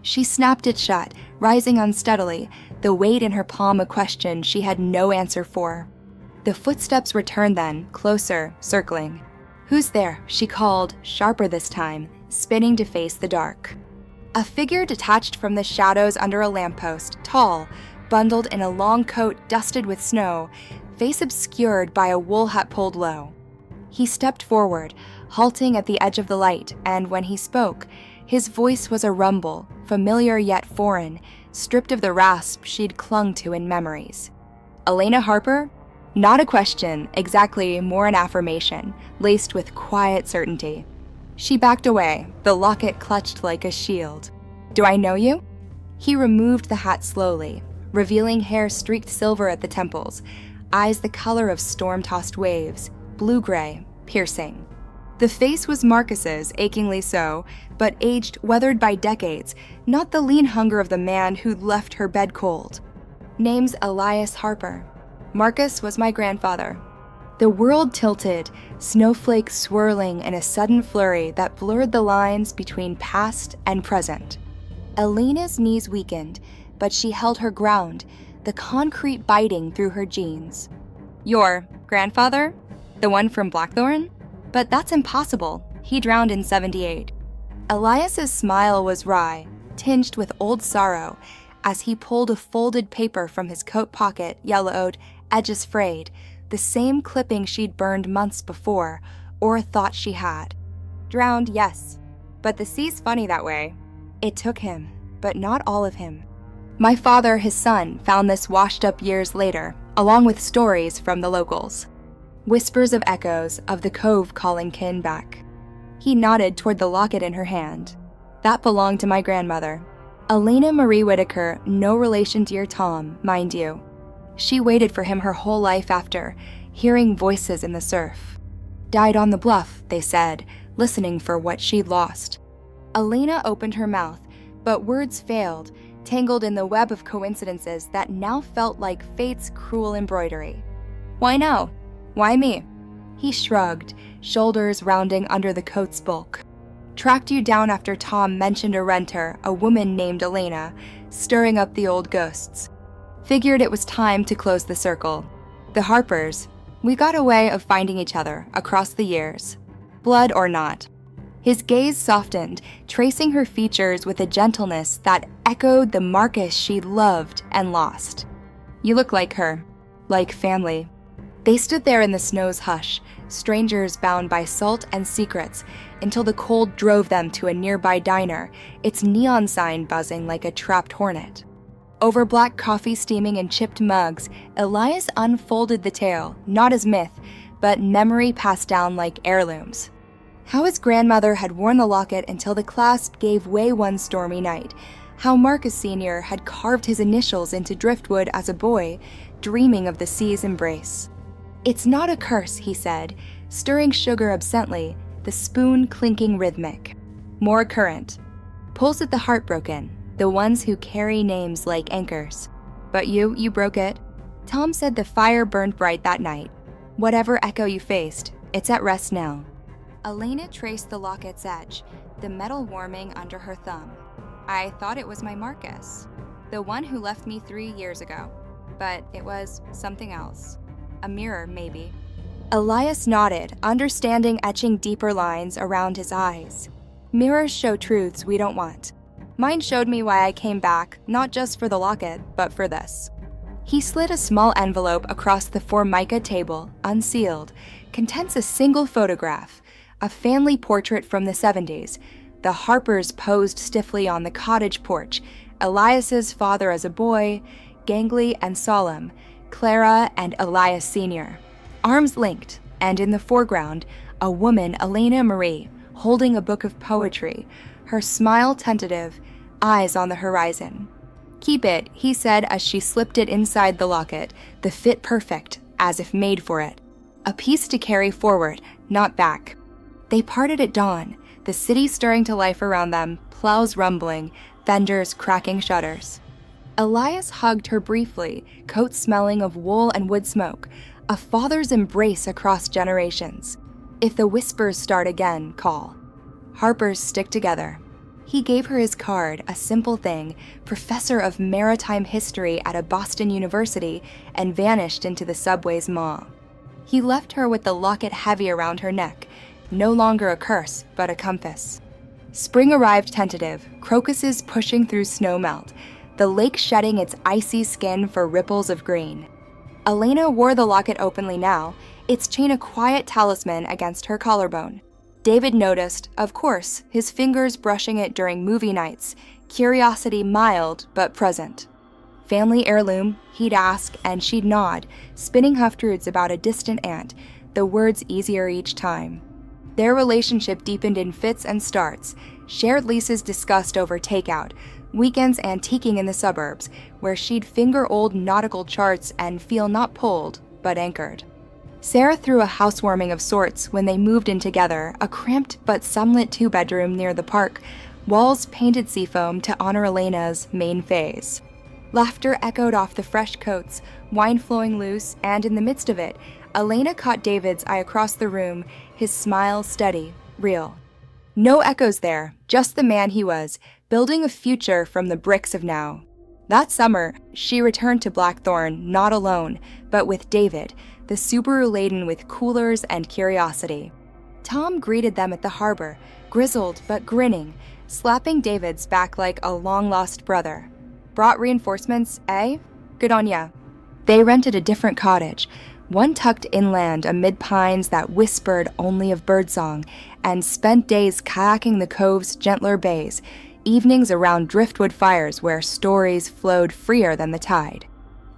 She snapped it shut, rising unsteadily, the weight in her palm a question she had no answer for. The footsteps returned then, closer, circling. "Who's there?" she called, sharper this time, spinning to face the dark. A figure detached from the shadows under a lamppost, tall, bundled in a long coat dusted with snow, face obscured by a wool hat pulled low. He stepped forward, halting at the edge of the light, and when he spoke, his voice was a rumble, familiar yet foreign, stripped of the rasp she'd clung to in memories. "Elena Harper?" Not a question, exactly more an affirmation, laced with quiet certainty. She backed away, the locket clutched like a shield. "Do I know you?" He removed the hat slowly, revealing hair streaked silver at the temples, eyes the color of storm-tossed waves, blue-gray, piercing. The face was Marcus's, achingly so, but aged, weathered by decades, not the lean hunger of the man who'd left her bed cold. "Name's Elias Harper. Marcus was my grandfather." The world tilted, snowflakes swirling in a sudden flurry that blurred the lines between past and present. Elena's knees weakened, but she held her ground, the concrete biting through her jeans. "Your grandfather? The one from Blackthorn? But that's impossible. He drowned in 78. Elias's smile was wry, tinged with old sorrow, as he pulled a folded paper from his coat pocket, yellowed, edges frayed, the same clipping she'd burned months before, or thought she had. "Drowned, yes. But the sea's funny that way. It took him, but not all of him. My father, his son, found this washed up years later, along with stories from the locals. Whispers of echoes of the cove calling kin back." He nodded toward the locket in her hand. "That belonged to my grandmother. Elena Marie Whitaker, no relation to your Tom, mind you. She waited for him her whole life after, hearing voices in the surf. Died on the bluff, they said, listening for what she'd lost." Elena opened her mouth, but words failed, tangled in the web of coincidences that now felt like fate's cruel embroidery. "Why now? Why me?" He shrugged, shoulders rounding under the coat's bulk. "Tracked you down after Tom mentioned a renter, a woman named Elena, stirring up the old ghosts. Figured it was time to close the circle. The Harpers, we got a way of finding each other across the years. Blood or not." His gaze softened, tracing her features with a gentleness that echoed the Marcus she'd loved and lost. "You look like her, like family." They stood there in the snow's hush, strangers bound by salt and secrets, until the cold drove them to a nearby diner, its neon sign buzzing like a trapped hornet. Over black coffee steaming in chipped mugs, Elias unfolded the tale, not as myth, but memory passed down like heirlooms. How his grandmother had worn the locket until the clasp gave way one stormy night. How Marcus Sr. had carved his initials into driftwood as a boy, dreaming of the sea's embrace. "It's not a curse," he said, stirring sugar absently, the spoon clinking rhythmic. "More current. Pulls at the heartbroken, the ones who carry names like anchors. But you broke it. Tom said the fire burned bright that night. Whatever echo you faced, it's at rest now." Elena traced the locket's edge, the metal warming under her thumb. "I thought it was my Marcus, the one who left me 3 years ago. But it was something else. A mirror, maybe." Elias nodded, understanding etching deeper lines around his eyes. "Mirrors show truths we don't want. Mine showed me why I came back, not just for the locket, but for this." He slid a small envelope across the Formica table, unsealed, contents a single photograph, a family portrait from the 70s. The Harpers posed stiffly on the cottage porch, Elias's father as a boy, gangly and solemn, Clara and Elias Sr. Arms linked, and in the foreground, a woman, Elena Marie, holding a book of poetry, her smile tentative, eyes on the horizon. "Keep it," he said as she slipped it inside the locket, the fit perfect, as if made for it. A piece to carry forward, not back. They parted at dawn, the city stirring to life around them, plows rumbling, vendors cracking shutters. Elias hugged her briefly, coat smelling of wool and wood smoke, a father's embrace across generations. If the whispers start again, call. Harpers stick together. He gave her his card, a simple thing, professor of maritime history at a Boston university, and vanished into the subway's maw. He left her with the locket heavy around her neck, no longer a curse, but a compass. Spring arrived tentative, crocuses pushing through snow melt, the lake shedding its icy skin for ripples of green. Elena wore the locket openly now, its chain a quiet talisman against her collarbone. David noticed, of course, his fingers brushing it during movie nights, curiosity mild but present. Family heirloom, he'd ask, and she'd nod, spinning half-truths about a distant aunt, the words easier each time. Their relationship deepened in fits and starts, shared leases discussed over takeout, weekends antiquing in the suburbs, where she'd finger old nautical charts and feel not pulled, but anchored. Sarah threw a housewarming of sorts when they moved in together, a cramped but sunlit two-bedroom near the park, walls painted seafoam to honor Elena's main phase. Laughter echoed off the fresh coats, wine flowing loose, and in the midst of it, Elena caught David's eye across the room, his smile steady, real. No echoes there, just the man he was, building a future from the bricks of now. That summer, she returned to Blackthorn not alone, but with David, the Subaru laden with coolers and curiosity. Tom greeted them at the harbor, grizzled but grinning, slapping David's back like a long-lost brother. Brought reinforcements, eh? Good on ya. They rented a different cottage, one tucked inland amid pines that whispered only of birdsong, and spent days kayaking the cove's gentler bays, evenings around driftwood fires where stories flowed freer than the tide.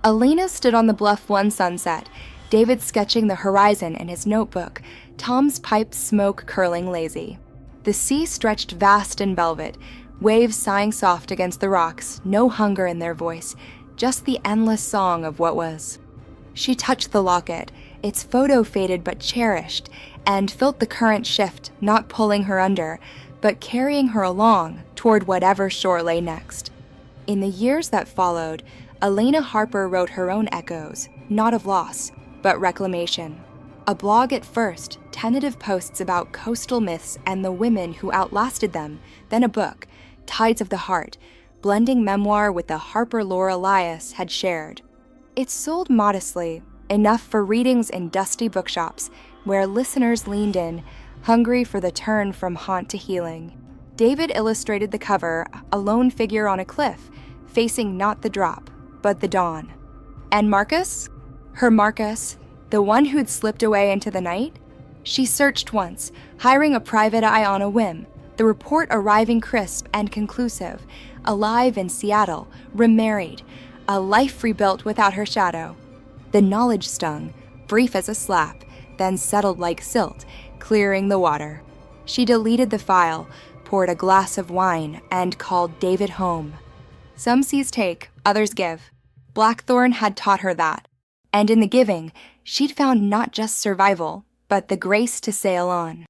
Elena stood on the bluff one sunset, David sketching the horizon in his notebook, Tom's pipe smoke curling lazy. The sea stretched vast and velvet, waves sighing soft against the rocks, no hunger in their voice, just the endless song of what was. She touched the locket, its photo faded but cherished, and felt the current shift, not pulling her under, but carrying her along toward whatever shore lay next. In the years that followed, Elena Harper wrote her own echoes, not of loss, but reclamation. A blog at first, tentative posts about coastal myths and the women who outlasted them, then a book, Tides of the Heart, blending memoir with the Harper lore Elias had shared. It sold modestly, enough for readings in dusty bookshops, where listeners leaned in, hungry for the turn from haunt to healing. David illustrated the cover, a lone figure on a cliff, facing not the drop, but the dawn. And Marcus? Her Marcus, the one who'd slipped away into the night? She searched once, hiring a private eye on a whim, the report arriving crisp and conclusive, alive in Seattle, remarried, a life rebuilt without her shadow. The knowledge stung, brief as a slap, then settled like silt, clearing the water. She deleted the file, poured a glass of wine, and called David home. Some seas take, others give. Blackthorn had taught her that. And in the giving, she'd found not just survival, but the grace to sail on.